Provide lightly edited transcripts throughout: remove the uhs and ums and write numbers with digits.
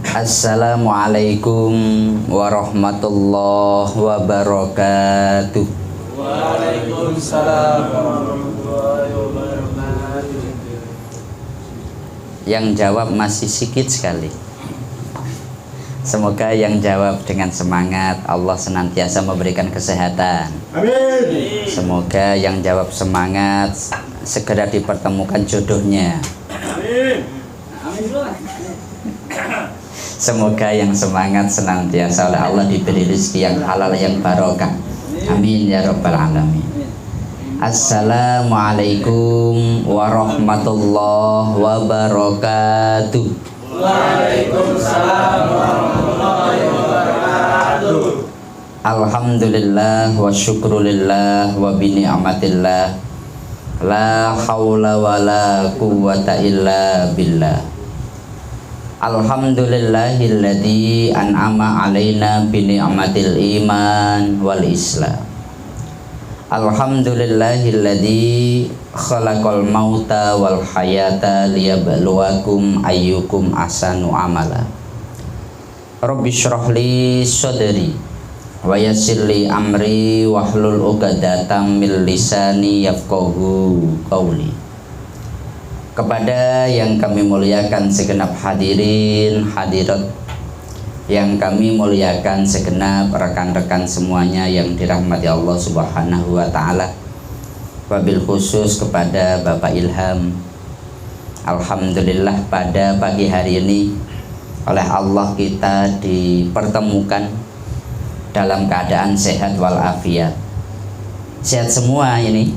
Assalamualaikum warahmatullahi wabarakatuh. Waalaikumsalam warahmatullahi wabarakatuh. Yang jawab masih sedikit sekali. Semoga yang jawab dengan semangat, Allah senantiasa memberikan kesehatan. Amin. Semoga yang jawab semangat segera dipertemukan jodohnya. Amin. Semoga yang semangat senantiasa oleh Allah diberi rezeki yang halal yang barokah. Amin ya rabbal alamin. Assalamualaikum warahmatullahi wabarakatuh. Waalaikumsalam warahmatullahi wabarakatuh. Alhamdulillah wa syukrulillah wa bini'matillah. La hawla wa la quwwata illa billah. Alhamdulillahilladzi an'ama alaina bini'matil iman wal islam. Alhamdulillahilladzi khalaqal mauta wal hayata liyabluwakum ayyukum ahsanu amala. Rabbi shrah li sadri wa yassir li amri wahlul 'uqdatam min lisani yafqahu qawli. Kepada yang kami muliakan segenap hadirin hadirat, yang kami muliakan segenap rekan-rekan semuanya yang dirahmati Allah Subhanahu wa taala. Wabil khusus kepada Bapak Ilham. Alhamdulillah pada pagi hari ini oleh Allah kita dipertemukan dalam keadaan sehat walafiat. Sehat semua ini?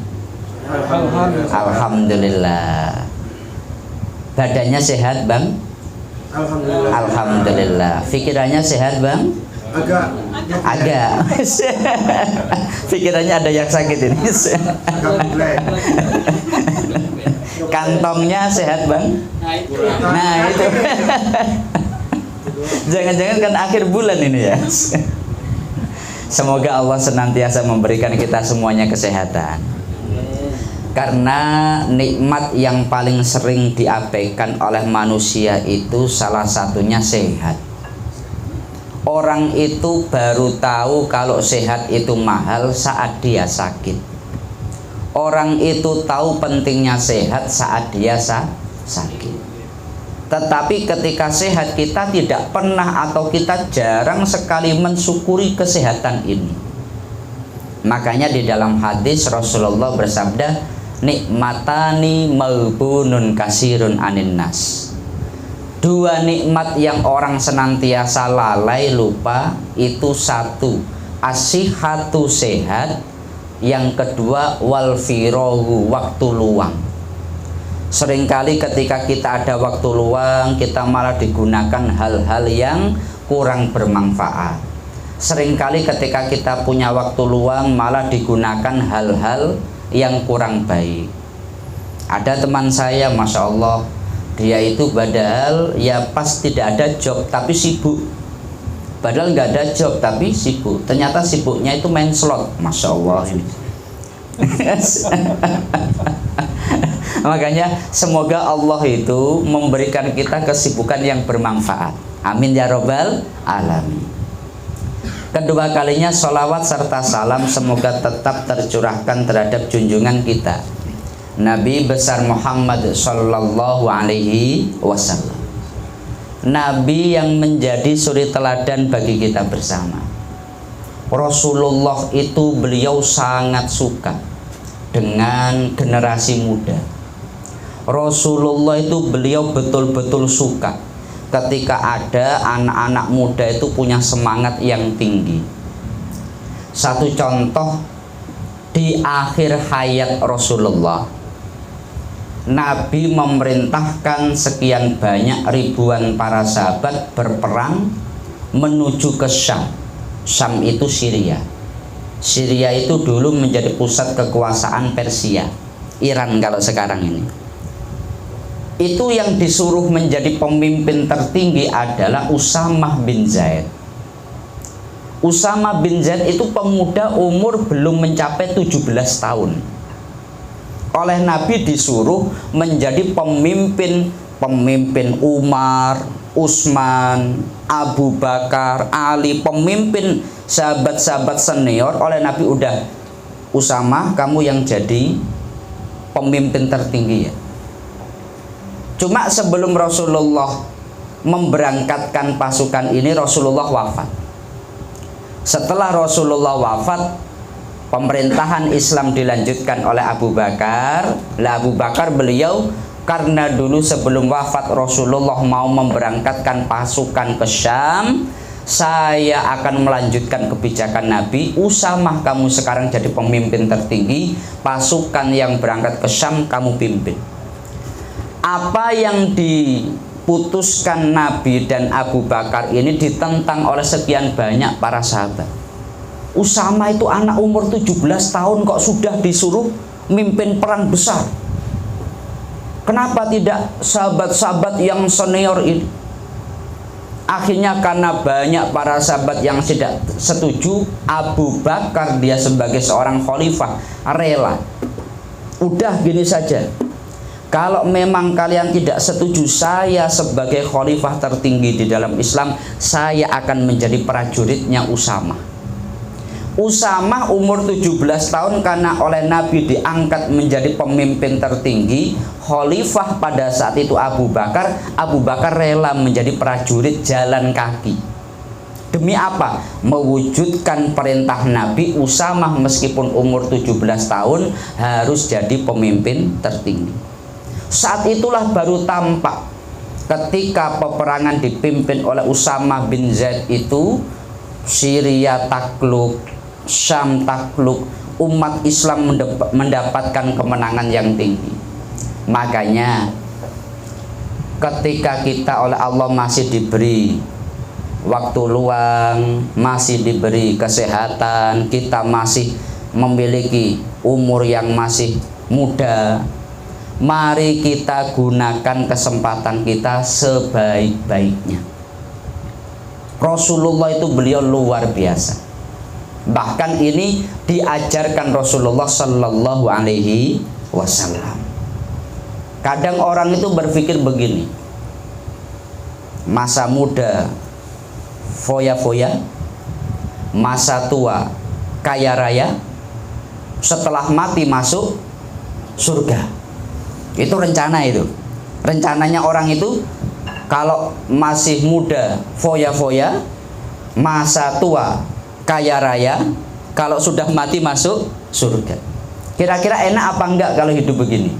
Alhamdulillah. Badannya sehat Bang? Alhamdulillah. Alhamdulillah. Pikirannya sehat Bang? Agak. Pikirannya ada yang sakit ini. Kantongnya sehat Bang? Nah itu. Jangan-jangan kan akhir bulan ini ya. Semoga Allah senantiasa memberikan kita semuanya kesehatan. Karena nikmat yang paling sering diabaikan oleh manusia itu salah satunya sehat. Orang itu baru tahu kalau sehat itu mahal saat dia sakit. Orang itu tahu pentingnya sehat saat dia sakit. Tetapi ketika sehat kita tidak pernah atau kita jarang sekali mensyukuri kesehatan ini. Makanya di dalam hadis Rasulullah bersabda, nikmatani maubunun kasirun anin nas. Dua nikmat yang orang senantiasa lalai lupa itu satu asihatu sehat, yang kedua wal firohu waktu luang. Seringkali ketika kita ada waktu luang kita malah digunakan hal-hal yang kurang bermanfaat. Seringkali ketika kita punya waktu luang malah digunakan hal-hal yang kurang baik. Ada teman saya, Masya Allah, dia itu padahal ya pas tidak ada job tapi sibuk. Padahal nggak ada job tapi sibuk. Ternyata sibuknya itu main slot, Masya Allah ini. Makanya semoga Allah itu memberikan kita kesibukan yang bermanfaat. Amin ya robbal alamin. Kedua kalinya sholawat serta salam semoga tetap tercurahkan terhadap junjungan kita Nabi besar Muhammad sallallahu alaihi wasallam, Nabi yang menjadi suri teladan bagi kita bersama. Rasulullah itu beliau sangat suka dengan generasi muda. Rasulullah itu beliau betul-betul suka ketika ada anak-anak muda itu punya semangat yang tinggi. Satu contoh, di akhir hayat Rasulullah, Nabi memerintahkan sekian banyak ribuan para sahabat berperang menuju ke Syam. Syam itu Syria. Syria itu dulu menjadi pusat kekuasaan Persia, Iran kalau sekarang ini. Itu yang disuruh menjadi pemimpin tertinggi adalah Usamah bin Zaid. Usamah bin Zaid itu pemuda umur belum mencapai 17 tahun. Oleh Nabi disuruh menjadi pemimpin Umar, Utsman, Abu Bakar, Ali, pemimpin sahabat-sahabat senior, oleh Nabi udah, Usamah kamu yang jadi pemimpin tertinggi ya. Cuma sebelum Rasulullah memberangkatkan pasukan ini, Rasulullah wafat. Setelah Rasulullah wafat, pemerintahan Islam dilanjutkan oleh Abu Bakar. Lah Abu Bakar beliau karena dulu sebelum wafat Rasulullah mau memberangkatkan pasukan ke Syam, saya akan melanjutkan kebijakan Nabi. Usamah kamu sekarang jadi pemimpin tertinggi, pasukan yang berangkat ke Syam kamu pimpin. Apa yang diputuskan Nabi dan Abu Bakar ini ditentang oleh sekian banyak para sahabat. Usamah itu anak umur 17 tahun kok sudah disuruh mimpin perang besar. Kenapa tidak sahabat-sahabat yang senior ini? Akhirnya karena banyak para sahabat yang tidak setuju, Abu Bakar dia sebagai seorang khalifah rela. Udah gini saja, kalau memang kalian tidak setuju, saya sebagai khalifah tertinggi di dalam Islam, saya akan menjadi prajuritnya Usamah. Usamah umur 17 tahun karena oleh Nabi diangkat menjadi pemimpin tertinggi, khalifah pada saat itu Abu Bakar. Abu Bakar rela menjadi prajurit jalan kaki. Demi apa? Mewujudkan perintah Nabi, Usamah meskipun umur 17 tahun harus jadi pemimpin tertinggi. Saat itulah baru tampak ketika peperangan dipimpin oleh Usamah bin Zaid itu, Syria takluk, Syam takluk, umat Islam mendapatkan kemenangan yang tinggi. Makanya ketika kita oleh Allah masih diberi waktu luang, masih diberi kesehatan, kita masih memiliki umur yang masih muda, mari kita gunakan kesempatan kita sebaik-baiknya. Rasulullah itu beliau luar biasa. Bahkan ini diajarkan Rasulullah Sallallahu Alaihi Wasallam. Kadang orang itu berpikir begini, masa muda foya-foya, masa tua kaya raya, setelah mati masuk surga. Itu rencana itu. Rencananya orang itu kalau masih muda foya-foya, masa tua kaya raya, kalau sudah mati masuk surga. Kira-kira enak apa enggak kalau hidup begini?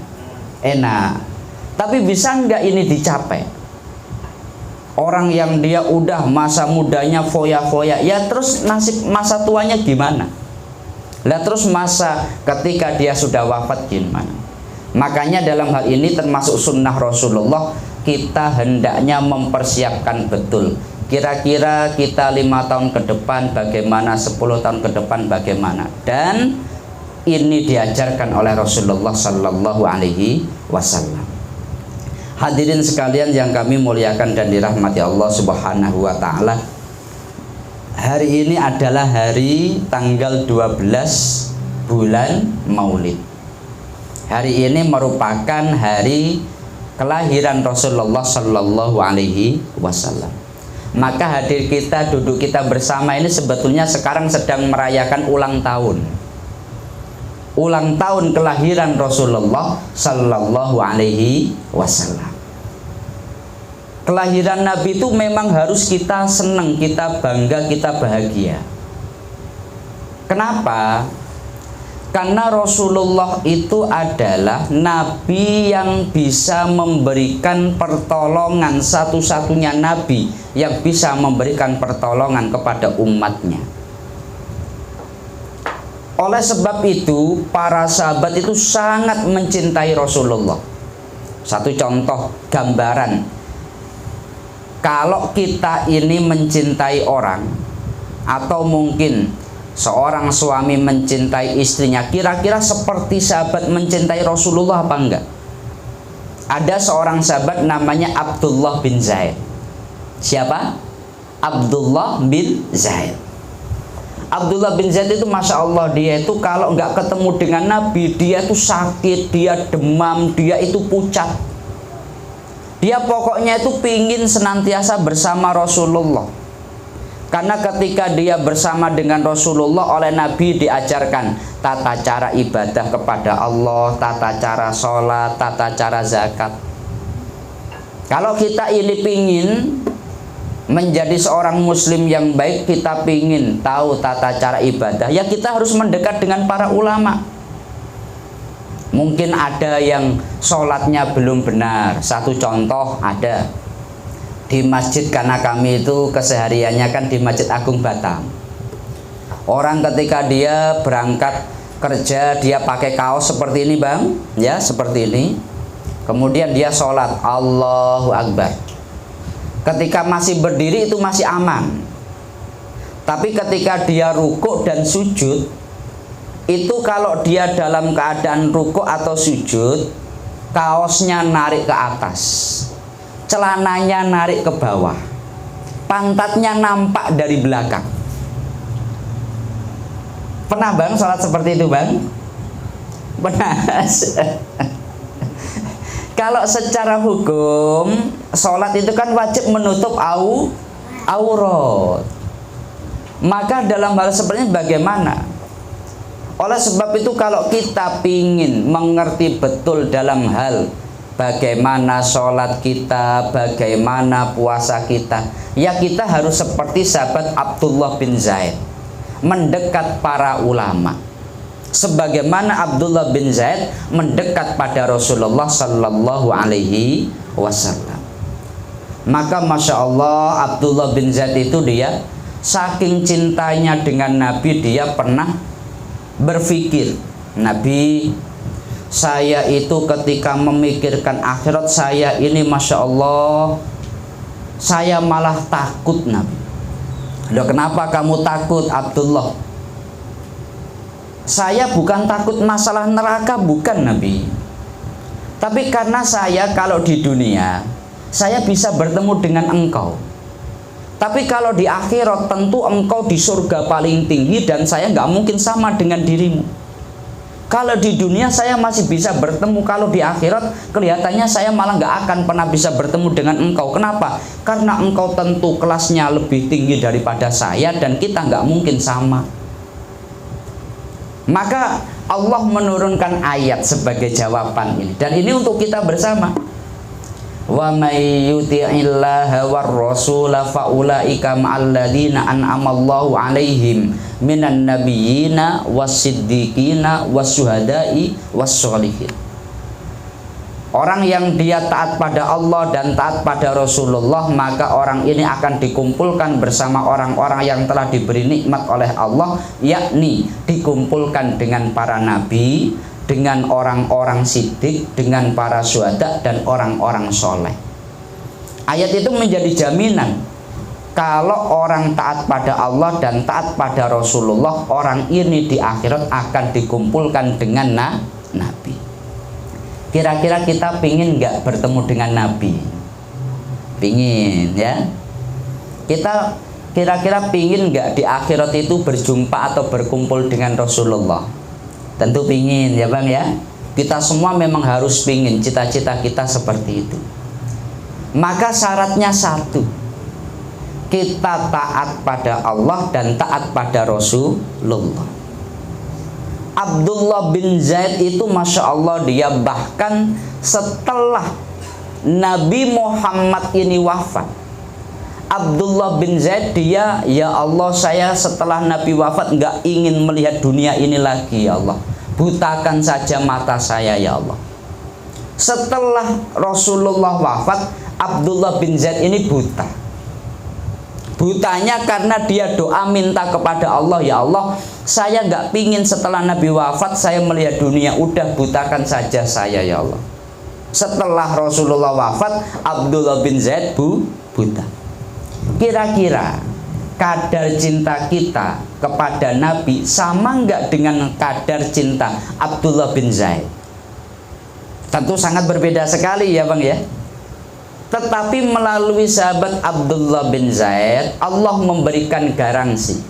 Enak. Tapi bisa enggak ini dicapai? Orang yang dia udah masa mudanya foya-foya, ya terus nasib masa tuanya gimana? Lah terus masa ketika dia sudah wafat gimana? Makanya dalam hal ini termasuk sunnah Rasulullah, kita hendaknya mempersiapkan betul. Kira-kira kita 5 tahun ke depan bagaimana, 10 tahun ke depan bagaimana. Dan ini diajarkan oleh Rasulullah Sallallahu Alaihi Wasallam. Hadirin sekalian yang kami muliakan dan dirahmati Allah Subhanahu Wa Ta'ala, hari ini adalah hari tanggal 12 bulan Maulid. Hari ini merupakan hari kelahiran Rasulullah Sallallahu Alaihi Wasallam. Maka hadir kita, duduk kita bersama ini sebetulnya sekarang sedang merayakan ulang tahun. Ulang tahun kelahiran Rasulullah Sallallahu Alaihi Wasallam. Kelahiran Nabi itu memang harus kita senang, kita bangga, kita bahagia. Kenapa? Karena Rasulullah itu adalah Nabi yang bisa memberikan pertolongan, satu-satunya Nabi yang bisa memberikan pertolongan kepada umatnya. Oleh sebab itu, para sahabat itu sangat mencintai Rasulullah. Satu contoh gambaran, kalau kita ini mencintai orang, atau mungkin seorang suami mencintai istrinya, kira-kira seperti sahabat mencintai Rasulullah apa enggak? Ada seorang sahabat namanya Abdullah bin Zaid. Siapa? Abdullah bin Zaid. Abdullah bin Zaid itu Masya Allah, dia itu kalau enggak ketemu dengan Nabi, dia itu sakit, dia demam, dia itu pucat. Dia pokoknya itu pingin senantiasa bersama Rasulullah. Karena ketika dia bersama dengan Rasulullah, oleh Nabi diajarkan tata cara ibadah kepada Allah, tata cara sholat, tata cara zakat. Kalau kita ini pingin menjadi seorang muslim yang baik, kita pingin tahu tata cara ibadah, ya kita harus mendekat dengan para ulama. Mungkin ada yang sholatnya belum benar. Satu contoh ada di masjid, karena kami itu kesehariannya kan di Masjid Agung Batam. Orang ketika dia berangkat kerja, dia pakai kaos seperti ini bang, ya seperti ini. Kemudian dia sholat Allahu Akbar. Ketika masih berdiri itu masih aman. Tapi ketika dia rukuk dan sujud, itu kalau dia dalam keadaan rukuk atau sujud, kaosnya narik ke atas, celananya narik ke bawah, pantatnya nampak dari belakang. Pernah bang sholat seperti itu bang? Pernah. Kalau secara hukum sholat itu kan wajib menutup aurat. Maka dalam hal seperti ini bagaimana? Oleh sebab itu kalau kita ingin mengerti betul dalam hal bagaimana sholat kita, bagaimana puasa kita, ya kita harus seperti sahabat Abdullah bin Zaid, mendekat para ulama. Sebagaimana Abdullah bin Zaid mendekat pada Rasulullah Sallallahu Alaihi Wasallam. Maka Masya Allah, Abdullah bin Zaid itu dia saking cintanya dengan Nabi, dia pernah berpikir, Nabi, saya itu ketika memikirkan akhirat saya ini Masya Allah, saya malah takut Nabi. Loh, kenapa kamu takut Abdullah? Saya bukan takut masalah neraka, bukan Nabi. Tapi karena saya kalau di dunia saya bisa bertemu dengan engkau. Tapi kalau di akhirat tentu engkau di surga paling tinggi dan saya nggak mungkin sama dengan dirimu. Kalau di dunia saya masih bisa bertemu, kalau di akhirat kelihatannya saya malah nggak akan pernah bisa bertemu dengan engkau. Kenapa? Karena engkau tentu kelasnya lebih tinggi daripada saya dan kita nggak mungkin sama. Maka Allah menurunkan ayat sebagai jawaban ini, dan ini untuk kita bersama. Wa may yuti'illaha war rasula fa ulaika ma'al ladzina an'amallahu 'alaihim minan nabiyyina was-siddiqina was-syuhada'i was-sholihin. Orang yang dia taat pada Allah dan taat pada Rasulullah, maka orang ini akan dikumpulkan bersama orang-orang yang telah diberi nikmat oleh Allah, yakni dikumpulkan dengan para nabi, dengan orang-orang siddiq, dengan para syuhada dan orang-orang soleh. Ayat itu menjadi jaminan kalau orang taat pada Allah dan taat pada Rasulullah, orang ini di akhirat akan dikumpulkan dengan nabi. Kira-kira kita pingin nggak bertemu dengan Nabi? Pingin ya? Kita kira-kira pingin nggak di akhirat itu berjumpa atau berkumpul dengan Rasulullah? Tentu pingin ya bang ya. Kita semua memang harus pingin, cita-cita kita seperti itu. Maka syaratnya satu, kita taat pada Allah dan taat pada Rasulullah. Abdullah bin Zaid itu Masya Allah, dia bahkan setelah Nabi Muhammad ini wafat, Abdullah bin Zaid dia, ya Allah, saya setelah Nabi wafat nggak ingin melihat dunia ini lagi ya Allah, butakan saja mata saya ya Allah. Setelah Rasulullah wafat, Abdullah bin Zaid ini buta. Butanya karena dia doa minta kepada Allah, ya Allah, saya nggak pingin setelah Nabi wafat saya melihat dunia, udah butakan saja saya ya Allah. Setelah Rasulullah wafat, Abdullah bin Zaid buta. Kira-kira kadar cinta kita kepada Nabi sama nggak dengan kadar cinta Abdullah bin Zaid? Tentu sangat berbeda sekali ya bang ya. Tetapi melalui sahabat Abdullah bin Zaid, Allah memberikan garansi,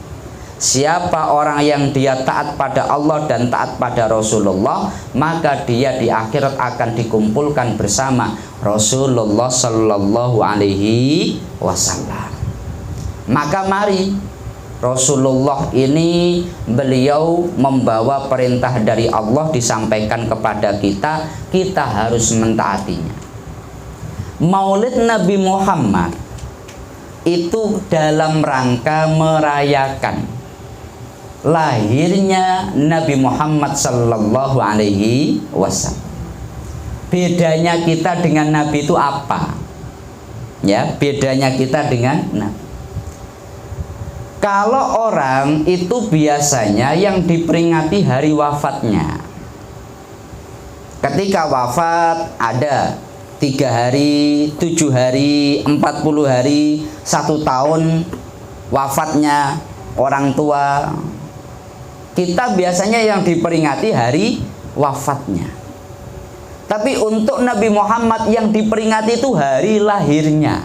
Siapa orang yang dia taat pada Allah dan taat pada Rasulullah, maka dia di akhirat akan dikumpulkan bersama Rasulullah Sallallahu Alaihi Wasallam. Maka mari, Rasulullah ini beliau membawa perintah dari Allah disampaikan kepada kita, kita harus mentaatinya. Maulid Nabi Muhammad itu dalam rangka merayakan lahirnya Nabi Muhammad Sallallahu Alaihi Wasallam. Bedanya kita dengan Nabi itu apa? Ya, bedanya kita dengan Nabi. Kalau orang itu biasanya yang diperingati hari wafatnya. Ketika wafat ada 3 hari, 7 hari, 40 hari, 1 tahun wafatnya orang tua. Kita biasanya yang diperingati hari wafatnya. Tapi untuk Nabi Muhammad yang diperingati itu hari lahirnya.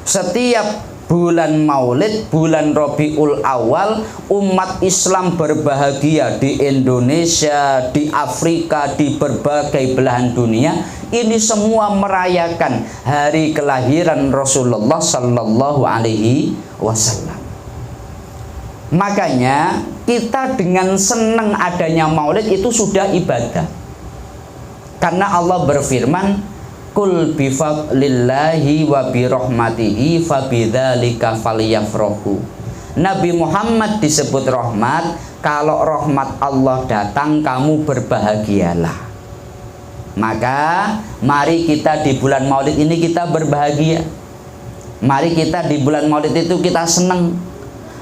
Setiap bulan Maulid, bulan Rabiul Awal, umat Islam berbahagia di Indonesia, di Afrika, di berbagai belahan dunia. Ini semua merayakan hari kelahiran Rasulullah Sallallahu Alaihi Wasallam. Makanya kita dengan senang adanya Maulid itu sudah ibadah. Karena Allah berfirman, Qul bifadlillahi wa birahmatihi fabidzalika falyafrahu. Nabi Muhammad disebut rahmat. Kalau rahmat Allah datang, kamu berbahagialah. Maka mari kita di bulan Maulid ini kita berbahagia. Mari kita di bulan Maulid itu kita senang.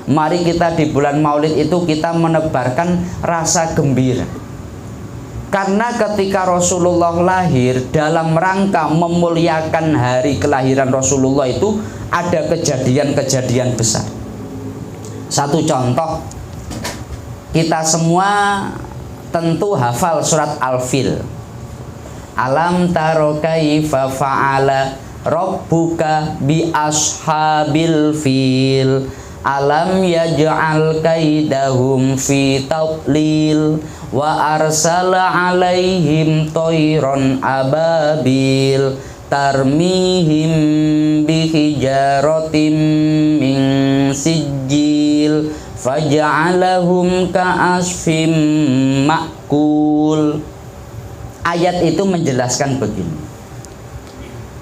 Mari kita di bulan Maulid itu kita menebarkan rasa gembira. Karena ketika Rasulullah lahir, dalam rangka memuliakan hari kelahiran Rasulullah itu ada kejadian-kejadian besar. Satu contoh, kita semua tentu hafal surat Al-Fil. Alam taro kaifa fa'ala rabbuka bi ashabil fil. Alam yaj'al kaidahum fi tadlil wa arsala alaihim toiron ababil tarmihim bihijaratim min sijil faja'alahum ka'asfim ma'kul. Ayat itu menjelaskan begini.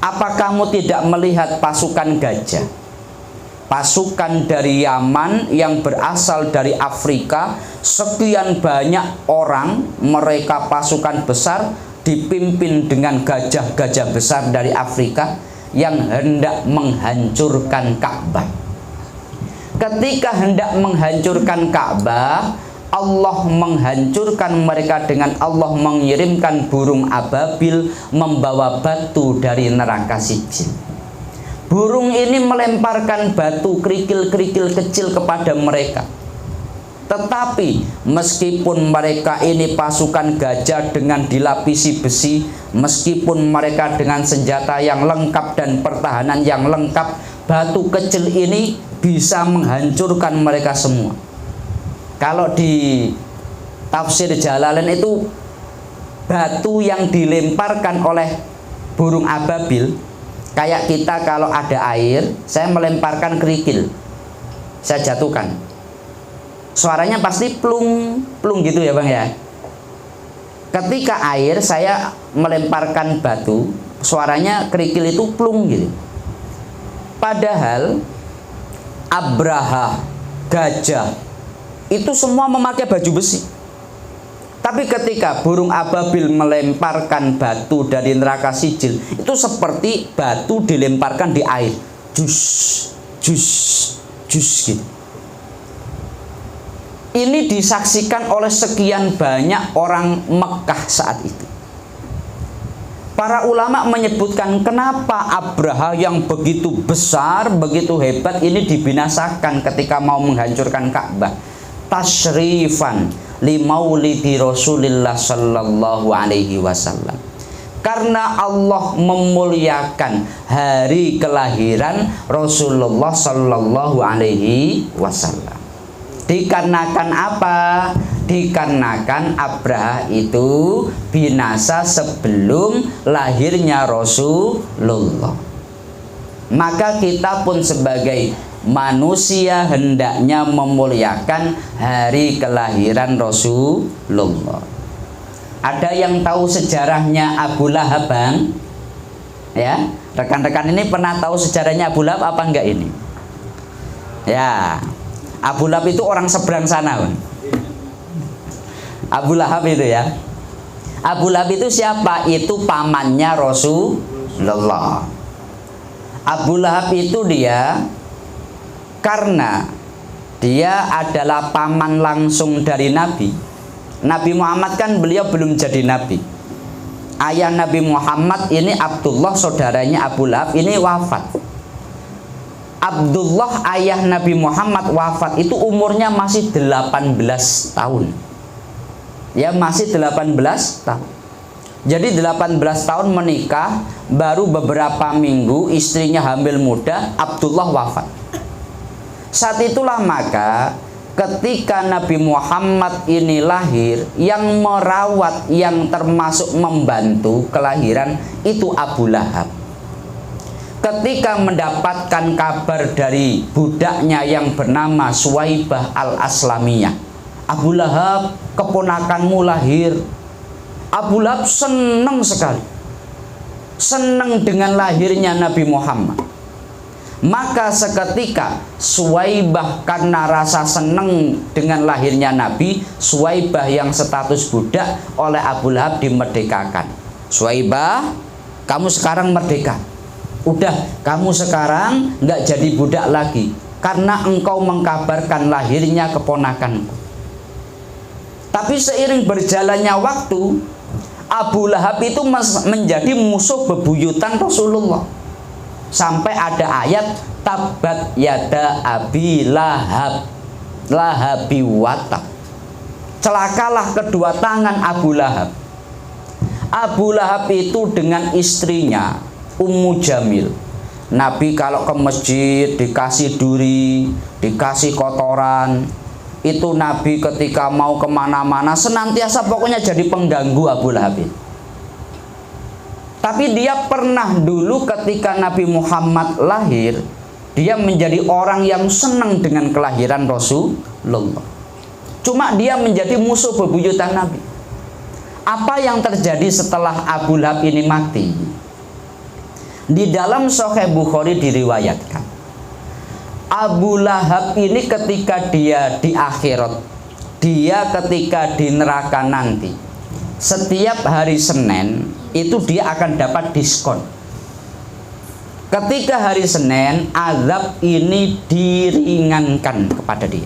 Apa kamu tidak melihat pasukan gajah? Pasukan dari Yaman yang berasal dari Afrika, sekian banyak orang, mereka pasukan besar dipimpin dengan gajah-gajah besar dari Afrika yang hendak menghancurkan Ka'bah. Ketika hendak menghancurkan Ka'bah, Allah menghancurkan mereka dengan Allah mengirimkan burung ababil membawa batu dari neraka Sijil. Burung ini melemparkan batu kerikil-kerikil kecil kepada mereka. Tetapi meskipun mereka ini pasukan gajah dengan dilapisi besi, meskipun mereka dengan senjata yang lengkap dan pertahanan yang lengkap, batu kecil ini bisa menghancurkan mereka semua. Kalau di tafsir Jalalain itu batu yang dilemparkan oleh burung ababil, kayak kita kalau ada air, saya melemparkan kerikil, saya jatuhkan, suaranya pasti plung plung gitu ya bang ya. Ketika air saya melemparkan batu, suaranya kerikil itu plung gitu. Padahal Abraha, gajah, itu semua memakai baju besi. Tapi ketika burung ababil melemparkan batu dari neraka Sijil, itu seperti batu dilemparkan di air, jus, jus, jus gitu. Ini disaksikan oleh sekian banyak orang Mekah saat itu. Para ulama menyebutkan kenapa Abraha yang begitu besar, begitu hebat ini dibinasakan ketika mau menghancurkan Ka'bah. Tasyrifan li maulidi Rasulillah sallallahu alaihi wasallam. Karena Allah memuliakan hari kelahiran Rasulullah Sallallahu Alaihi Wasallam. Dikarenakan apa? Dikarenakan Abraha itu binasa sebelum lahirnya Rasulullah. Maka kita pun sebagai manusia hendaknya memuliakan hari kelahiran Rasulullah. Ada yang tahu sejarahnya Abu Lahab, Bang? Ya, rekan-rekan ini pernah tahu sejarahnya Abu Lahab apa enggak ini? Ya, Abu Lahab itu orang seberang sana, Bang. Abu Lahab itu ya. Abu Lahab itu siapa? Itu pamannya Rasulullah. Abu Lahab itu dia karena dia adalah paman langsung dari Nabi. Nabi Muhammad kan beliau belum jadi Nabi. Ayah Nabi Muhammad ini Abdullah, saudaranya Abu Lahab ini wafat. Abdullah ayah Nabi Muhammad wafat itu umurnya masih 18 tahun. Ya, masih 18 tahun. Jadi 18 tahun menikah, baru beberapa minggu istrinya hamil muda, Abdullah wafat. Saat itulah maka ketika Nabi Muhammad ini lahir, yang merawat, yang termasuk membantu kelahiran itu Abu Lahab. Ketika mendapatkan kabar dari budaknya yang bernama Suwaibah al-Aslamiyah, Abu Lahab, keponakanmu lahir. Abu Lahab senang sekali, senang dengan lahirnya Nabi Muhammad. Maka seketika Suwaibah karena rasa senang dengan lahirnya Nabi, Suwaibah yang status budak oleh Abu Lahab dimerdekakan. Suwaibah, kamu sekarang merdeka. Udah, kamu sekarang nggak jadi budak lagi karena engkau mengkabarkan lahirnya keponakanku. Tapi seiring berjalannya waktu, Abu Lahab itu menjadi musuh bebuyutan Rasulullah. Sampai ada ayat tabat yada Abi Lahab lahabi watab. Celakalah kedua tangan Abu Lahab. Abu Lahab itu dengan istrinya Ummu Jamil. Nabi kalau ke masjid dikasih duri, dikasih kotoran. Itu Nabi ketika mau kemana-mana senantiasa pokoknya jadi pengganggu Abu Lahab. Tapi dia pernah dulu ketika Nabi Muhammad lahir, dia menjadi orang yang senang dengan kelahiran Rasulullah. Cuma dia menjadi musuh bebuyutan Nabi. Apa yang terjadi setelah Abu Lahab ini mati? Di dalam Sahih Bukhari diriwayatkan, Abu Lahab ini ketika dia di akhirat, dia ketika di neraka nanti, setiap hari Senin itu dia akan dapat diskon. Ketika hari Senin, azab ini diringankan kepada dia.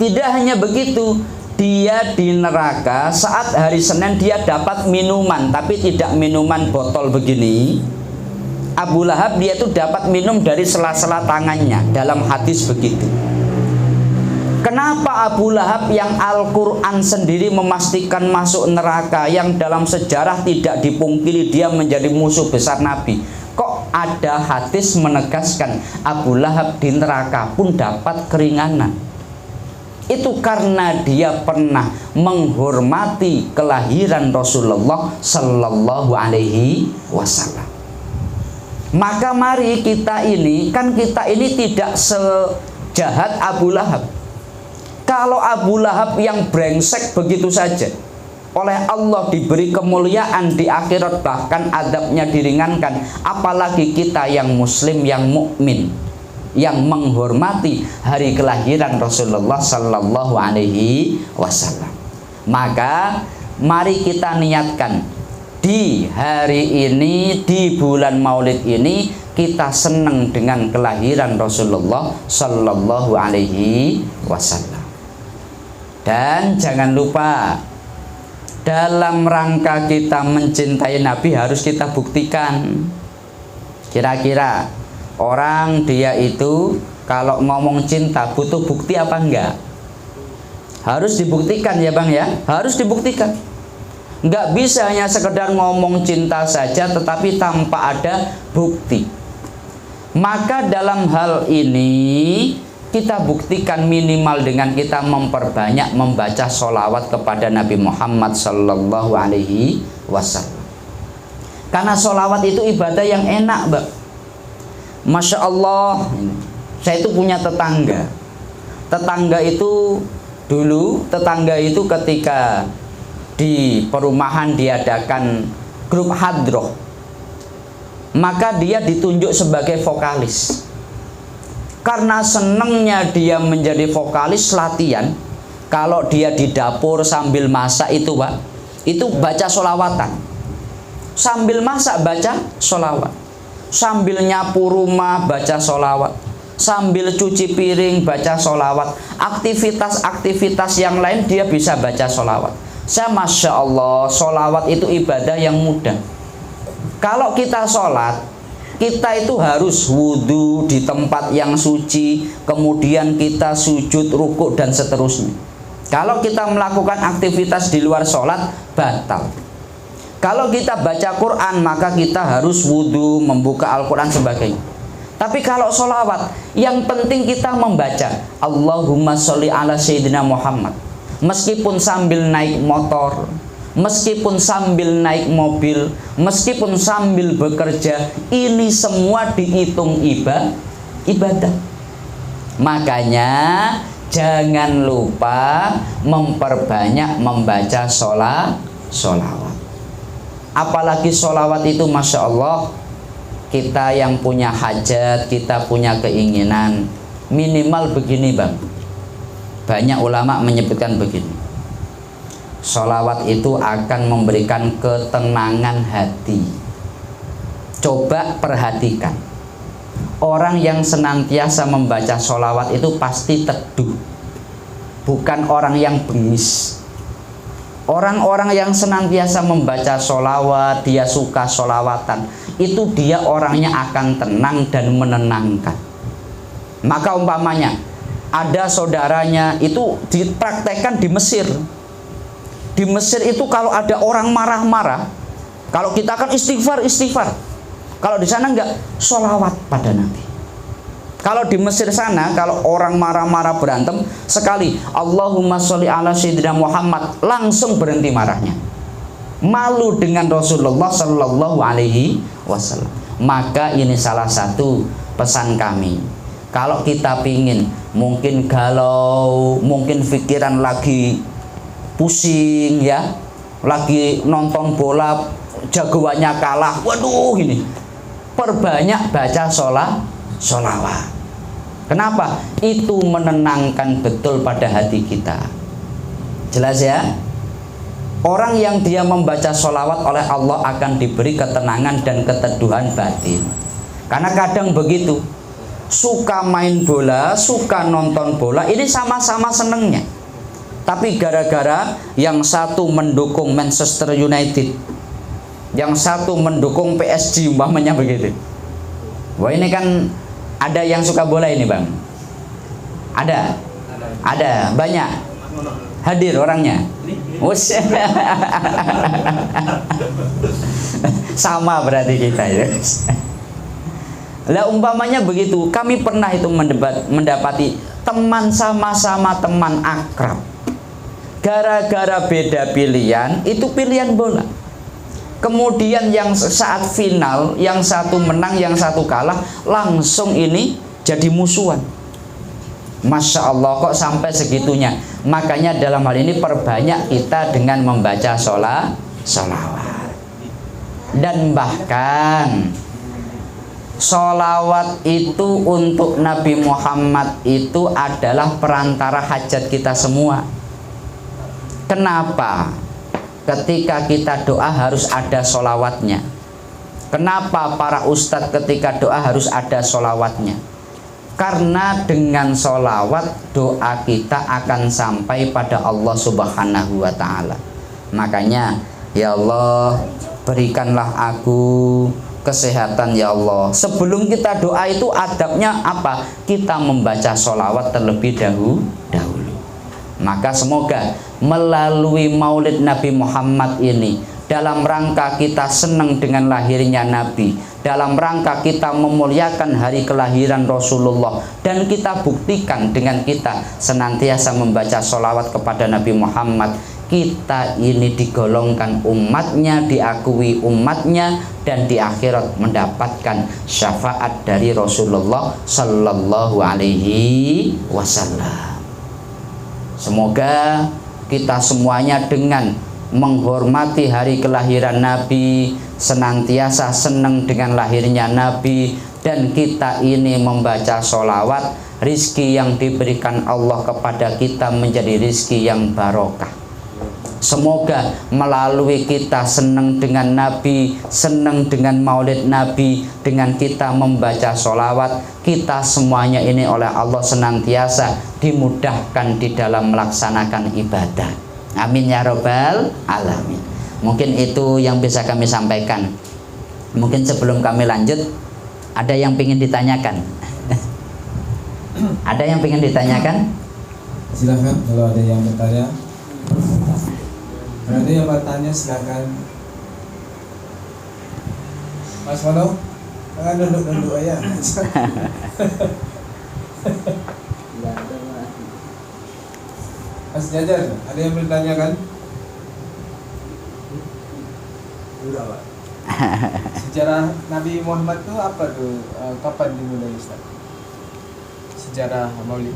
Tidak hanya begitu, dia di neraka saat hari Senin dia dapat minuman, tapi tidak minuman botol begini. Abu Lahab dia itu dapat minum dari sela-sela tangannya, dalam hadis begitu. Kenapa Abu Lahab yang Al-Quran sendiri memastikan masuk neraka, yang dalam sejarah tidak dipungkiri dia menjadi musuh besar Nabi, kok ada hadis menegaskan Abu Lahab di neraka pun dapat keringanan? Itu karena dia pernah menghormati kelahiran Rasulullah Sallallahu Alaihi Wasallam. Maka mari kita ini tidak sejahat Abu Lahab. Kalau Abu Lahab yang brengsek begitu saja, oleh Allah diberi kemuliaan di akhirat, bahkan adabnya diringankan, apalagi kita yang muslim, yang mukmin, yang menghormati hari kelahiran Rasulullah Sallallahu Alaihi Wasallam. Maka mari kita niatkan di hari ini, di bulan Maulid ini, kita senang dengan kelahiran Rasulullah Sallallahu Alaihi Wasallam. Dan jangan lupa, dalam rangka kita mencintai Nabi harus kita buktikan. Kira-kira orang dia itu kalau ngomong cinta butuh bukti apa enggak? Harus dibuktikan ya Bang ya, harus dibuktikan. Nggak bisa hanya sekedar ngomong cinta saja tetapi tanpa ada bukti. Maka dalam hal ini kita buktikan minimal dengan kita memperbanyak membaca sholawat kepada Nabi Muhammad Sallallahu Alaihi Wasallam. Karena sholawat itu ibadah yang enak, Mbak. Masya Allah, saya itu punya tetangga. Tetangga itu dulu, tetangga itu ketika di perumahan diadakan grup hadroh, maka dia ditunjuk sebagai vokalis. Karena senengnya dia menjadi vokalis, latihan. Kalau dia di dapur sambil masak itu, Pak, itu baca sholawatan. Sambil masak baca sholawat, sambil nyapu rumah baca sholawat, sambil cuci piring baca sholawat, aktivitas-aktivitas yang lain dia bisa baca sholawat. Saya Masya Allah, sholawat itu ibadah yang mudah. Kalau kita sholat, kita itu harus wudhu di tempat yang suci, kemudian kita sujud, rukuk, dan seterusnya. Kalau kita melakukan aktivitas di luar sholat, batal. Kalau kita baca Quran, maka kita harus wudhu, membuka Al-Quran sebagainya. Tapi kalau sholawat, yang penting kita membaca Allahumma sholli ala Sayyidina Muhammad. Meskipun sambil naik motor, meskipun sambil naik mobil, meskipun sambil bekerja, ini semua dihitung ibadah. Makanya jangan lupa memperbanyak membaca sholawat. Apalagi sholawat itu Masya Allah, kita yang punya hajat, kita punya keinginan, minimal begini Bang. Banyak ulama menyebutkan begini, sholawat itu akan memberikan ketenangan hati. Coba perhatikan, orang yang senantiasa membaca sholawat itu pasti teduh, bukan orang yang bengis. Orang-orang yang senantiasa membaca sholawat, dia suka sholawatan, itu dia orangnya akan tenang dan menenangkan. Maka umpamanya ada saudaranya itu dipraktekkan di Mesir. Di Mesir itu kalau ada orang marah-marah, kalau kita kan istighfar. Kalau di sana enggak, sholawat pada Nabi. Kalau di Mesir sana, kalau orang marah-marah berantem, sekali Allahumma sholli ala Sayyidina Muhammad, langsung berhenti marahnya. Malu dengan Rasulullah Sallallahu Alaihi Wasallam. Maka ini salah satu pesan kami. Kalau kita pingin, mungkin galau, mungkin pikiran lagi pusing ya, lagi nonton bola, jagoannya kalah, waduh ini, perbanyak baca sholawat. Kenapa? Itu menenangkan betul pada hati kita. Jelas ya? Orang yang dia membaca sholawat oleh Allah akan diberi ketenangan dan keteduhan batin. Karena kadang begitu, suka main bola, suka nonton bola, ini sama-sama senengnya. Tapi gara-gara yang satu mendukung Manchester United, yang satu mendukung PSG umpamanya begitu. Wah ini kan ada yang suka bola ini Bang. Ada banyak. Hadir orangnya. Sama berarti kita ya. Lah umpamanya begitu, kami pernah itu mendapati teman sama-sama teman akrab. Gara-gara beda pilihan, itu pilihan bola. Kemudian yang saat final, yang satu menang, yang satu kalah, langsung ini jadi musuhan. Masya Allah, kok sampai segitunya. Makanya dalam hal ini perbanyak kita dengan membaca sholawat. Dan bahkan sholawat itu untuk Nabi Muhammad itu adalah perantara hajat kita semua. Kenapa? Ketika kita doa harus ada sholawatnya. Kenapa para ustadz ketika doa harus ada sholawatnya? Karena dengan sholawat doa kita akan sampai pada Allah Subhanahu wa Ta'ala. Makanya ya Allah, berikanlah aku kesehatan ya Allah. Sebelum kita doa itu adabnya apa? Kita membaca sholawat terlebih dahulu. Maka semoga melalui Maulid Nabi Muhammad ini, dalam rangka kita senang dengan lahirnya Nabi, dalam rangka kita memuliakan hari kelahiran Rasulullah, dan kita buktikan dengan kita senantiasa membaca sholawat kepada Nabi Muhammad, kita ini digolongkan umatnya, diakui umatnya, dan di akhirat mendapatkan syafaat dari Rasulullah Sallallahu Alaihi Wasallam. Semoga kita semuanya dengan menghormati hari kelahiran Nabi, senantiasa senang dengan lahirnya Nabi, dan kita ini membaca sholawat, rizki yang diberikan Allah kepada kita menjadi rizki yang barokah. Semoga melalui kita senang dengan Nabi, senang dengan Maulid Nabi, dengan kita membaca sholawat, kita semuanya ini oleh Allah senantiasa dimudahkan di dalam melaksanakan ibadah. Amin ya robbal alamin. Mungkin itu yang bisa kami sampaikan. Mungkin sebelum kami lanjut, ada yang ingin ditanyakan? Ada yang ingin ditanyakan? Silakan kalau ada yang bertanya. Kalau ada yang bertanya silakan. Mas Mono, duduk aja. Mas Jajar, ada yang bertanyakan? Enggak, Pak. Sejarah Nabi Muhammad itu apa tuh? Kapan dimulai Ustaz? Sejarah Maulid